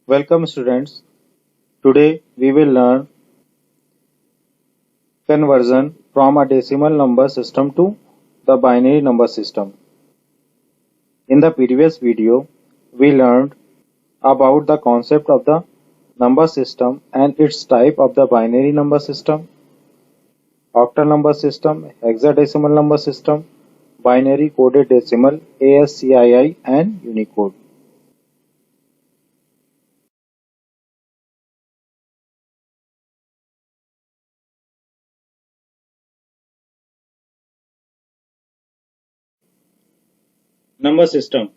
Welcome students. Today we will learn conversion from a decimal number system to the binary number system. In the previous video, we learned about the concept of the number system and its type of the binary number system, octal number system, hexadecimal number system, binary coded decimal, ASCII and Unicode. Number system.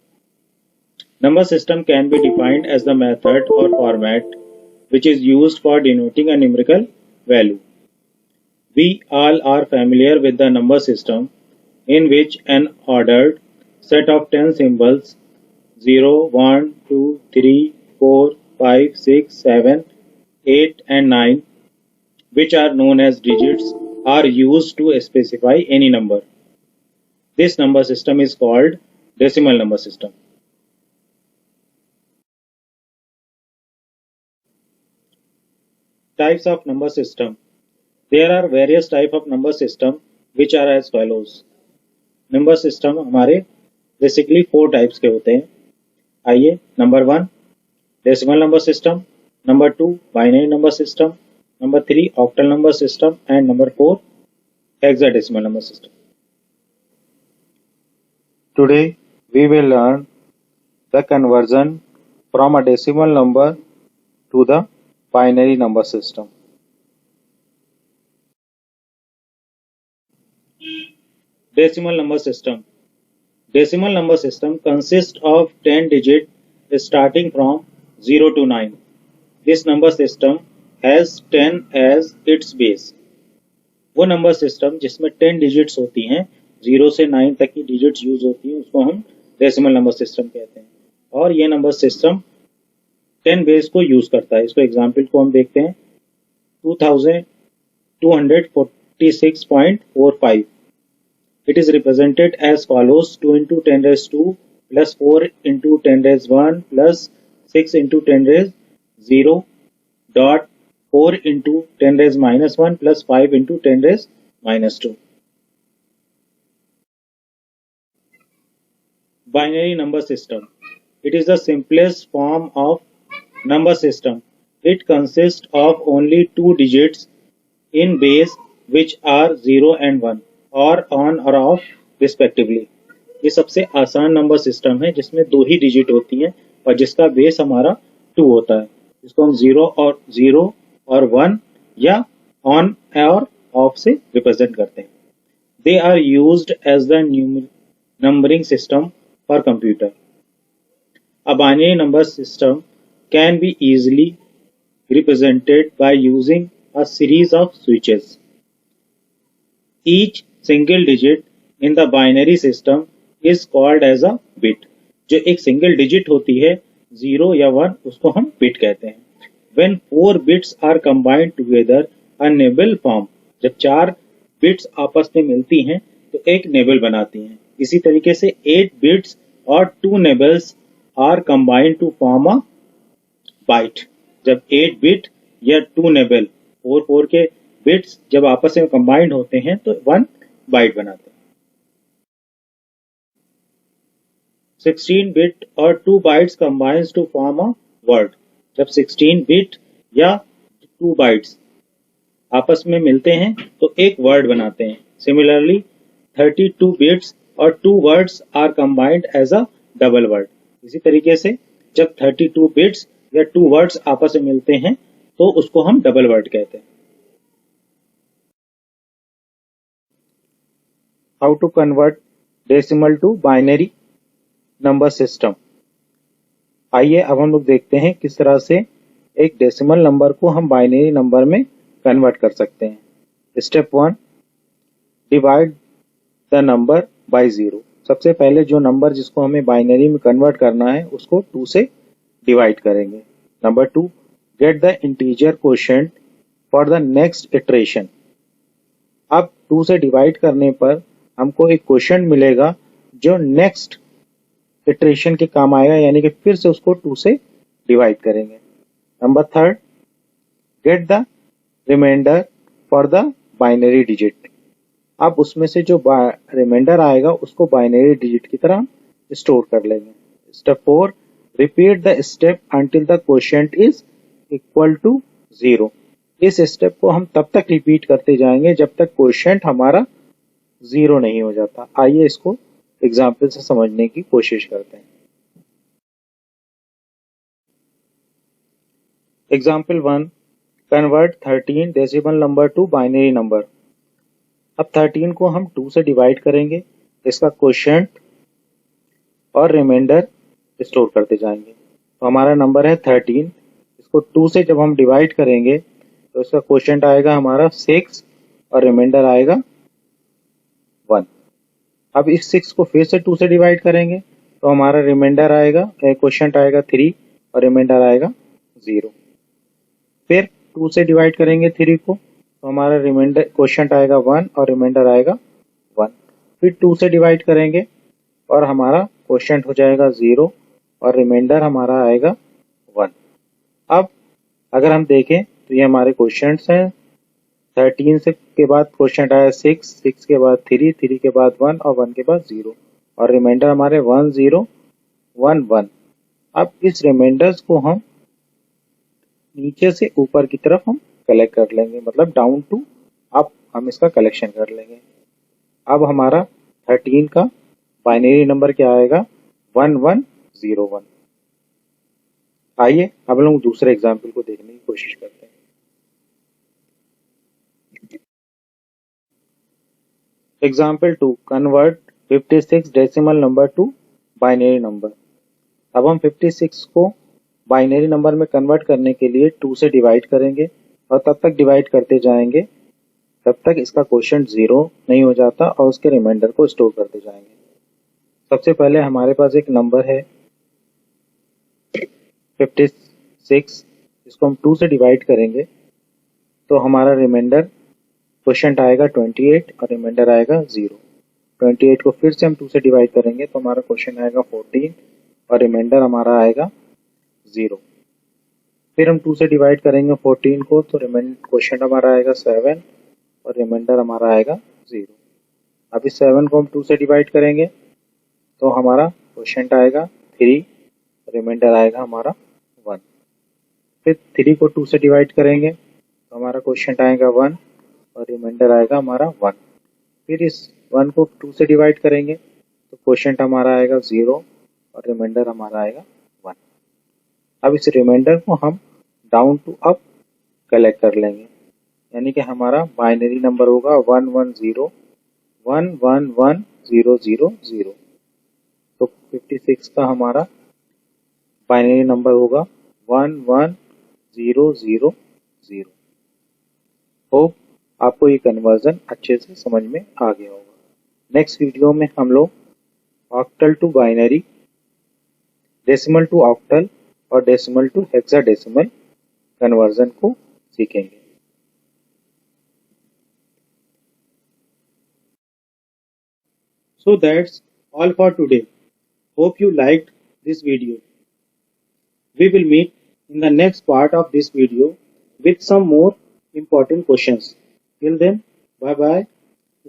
Number system can be defined as the method or format which is used for denoting a numerical value. We all are familiar with the number system in which an ordered set of 10 symbols 0, 1, 2, 3, 4, 5, 6, 7, 8 and 9 which are known as digits are used to specify any number. This number system is called decimal number system. Types of number system. There are various type of number system which are as follows. Number system हमारे basically 4 types के होते हैं. आइए number 1 decimal number system, number 2 binary number system, number 3 octal number system and number 4 hexadecimal number system. Today we will learn the conversion from a decimal number to the binary number system. Decimal number system. Decimal number system consists of 10 digits starting from 0 to 9. This number system has 10 as its base. वो number system जिसमें 10 digits होती हैं, 0 से 9 तक की digits use होती हैं, उसको हम डेसिमल नंबर सिस्टम कहते हैं. और ये नंबर सिस्टम 10 बेस को यूज करता है. इसको एग्जांपल को हम देखते हैं. 2246.45. It is represented as follows: 2 into 10 raised 2 plus 4 into 10 raised 1 plus 6 into 10 raised 0 dot 4 into 10 raised minus 1 plus 5 into 10 raised minus 2. Binary number system. It is the simplest form of number system. It consists of only 2 digits in base which are 0 and 1 और on और of respectively. ये सबसे आसान number system है जिसमें 2 ही digit होती हैं और जिसका बेस हमारा 2 होता है. इसको हम 0 और 1 या ऑन और ऑफ से रिप्रेजेंट करते हैं. They are used as the numbering system for computer. A binary number system can be easily represented by using a series of switches. Each single digit in the binary system is called as a bit. जो एक single digit होती है 0 या 1 उसको हम bit कहते हैं. When 4 bits are combined together, a nibble form. जब 4 बिट्स आपस में मिलती हैं तो एक नेबल बनाती हैं. इसी तरीके से 8 बिट्स और 2 नेबल्स are combined to form a byte. जब 8 बिट या 2 नेबल 4 के बिट्स जब आपस में कंबाइंड होते हैं तो 1 बाइट बनाते हैं. 16 बिट और 2 bytes combines to form a word. जब 16 बिट या 2 बाइट्स आपस में मिलते हैं तो एक वर्ड बनाते हैं. सिमिलरली 32 बिट्स और 2 words are combined as a double word. इसी तरीके से जब 32 बिट्स या 2 वर्ड्स आपस में मिलते हैं तो उसको हम डबल वर्ड कहते हैं. How to convert decimal to binary number system. आइए अब हम लोग देखते हैं किस तरह से एक डेसिमल नंबर को हम बाइनरी नंबर में कन्वर्ट कर सकते हैं. Step 1 divide the number by 0. सबसे पहले जो नंबर जिसको हमें बाइनरी में कन्वर्ट करना है उसको 2 से डिवाइड करेंगे. Number 2 get the integer quotient for the next iteration. अब 2 से डिवाइड करने पर हमको एक कोशेंट मिलेगा जो नेक्स्ट इटरेशन के काम आएगा, यानी कि फिर से उसको 2 से डिवाइड करेंगे। Number third, get the remainder for the binary digit. अब उसमें से जो रिमाइंडर आएगा उसको बाइनरी डिजिट की तरह स्टोर कर लेंगे। Step 4, repeat the step until the quotient is equal to 0। इस स्टेप को हम तब तक रिपीट करते जाएंगे जब तक क्वोशिएंट हमारा 0 नहीं हो जाता। आइए इसको एग्जाम्पल से समझने की कोशिश करते हैं। Example 1, convert 13 decimal number two binary number. अब 13 को हम 2 से डिवाइड करेंगे, इसका क्वोशिएंट और रिमाइंडर स्टोर करते जाएंगे। तो हमारा नंबर है 13, इसको 2 से जब हम डिवाइड करेंगे तो इसका क्वोशिएंट आएगा हमारा 6 और रिमाइंडर आएगा 1। अब इस 6 को फिर से 2 से डिवाइड करेंगे तो हमारा रिमाइंडर आएगा, क्वोशिएंट आएगा 3 और रिमाइंडर आएगा 0। फिर 2 से डिवाइड करेंगे 3 को तो हमारा रिमाइंडर क्वोशिएंट आएगा 1 और रिमाइंडर आएगा 1। फिर 2 से डिवाइड करेंगे और हमारा क्वोशिएंट हो जाएगा 0 और रिमाइंडर हमारा आएगा 1। अब अगर हम देखें तो ये हमारे क्वोशिएंट्स हैं। 13 से के बाद क्वोशिएंट आया 6, 6 के बाद 3, 3 के बाद 1 और 1 के बाद 0 और रिमाइंडर हमारे 1 0 1 1। अब इस रिमाइंडर्स को हम नीचे से ऊपर की तरफ हम कलेक्ट कर लेंगे, मतलब डाउन टू अप हम इसका कलेक्शन कर लेंगे। अब हमारा 13 का बाइनरी नंबर क्या आएगा, 1101। आइए अब लोग दूसरे एग्जाम्पल को देखने की कोशिश करते हैं। Example 2, convert 56 decimal number two binary number. अब हम 56 को बाइनरी नंबर में कन्वर्ट करने के लिए 2 से डिवाइड करेंगे और तब तक डिवाइड करते जाएंगे तब तक इसका क्वोशिएंट 0 नहीं हो जाता और उसके रिमाइंडर को स्टोर करते जाएंगे। सबसे पहले हमारे पास एक नंबर है 56, इसको हम 2 से डिवाइड करेंगे तो हमारा रिमाइंडर क्वोशिएंट आएगा 28 और रिमाइंडर आएगा 0। 28 को फिर से हम 2 से डिवाइड करेंगे तो हमारा क्वोशिएंट आएगा 14 और रिमाइंडर हमारा आएगा 0। फिर हम 2 से डिवाइड करेंगे 14 को तो क्वोशिएंट हमारा आएगा 7 और रिमाइंडर हमारा आएगा 0। अब इस 7 को हम 2 से डिवाइड करेंगे तो हमारा क्वोशिएंट आएगा 3, रिमाइंडर आएगा हमारा 1। फिर 3 को 2 से डिवाइड करेंगे तो हमारा क्वोशिएंट आएगा 1 और रिमाइंडर आएगा हमारा 1। फिर इस 1 को 2 से डिवाइड करेंगे तो क्वोशिएंट हमारा आएगा 0 और रिमाइंडर हमारा आएगा 1। अब इस रिमाइंडर को हम डाउन टू अप कलेक्ट कर लेंगे, यानी कि हमारा बाइनरी नंबर होगा 110111000। तो 56 का हमारा बाइनरी नंबर होगा 11000। होप आपको ये कन्वर्जन अच्छे से समझ में आ गया होगा। नेक्स्ट वीडियो में हम लोग octal to binary, decimal to octal और डेसिमल टू हेक्साडेसिमल कन्वर्जन को सीखेंगे। So that's all for today. Hope you liked this video. We will meet in the next part of this video with some more important questions. Till then, bye bye.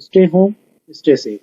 Stay home, stay safe.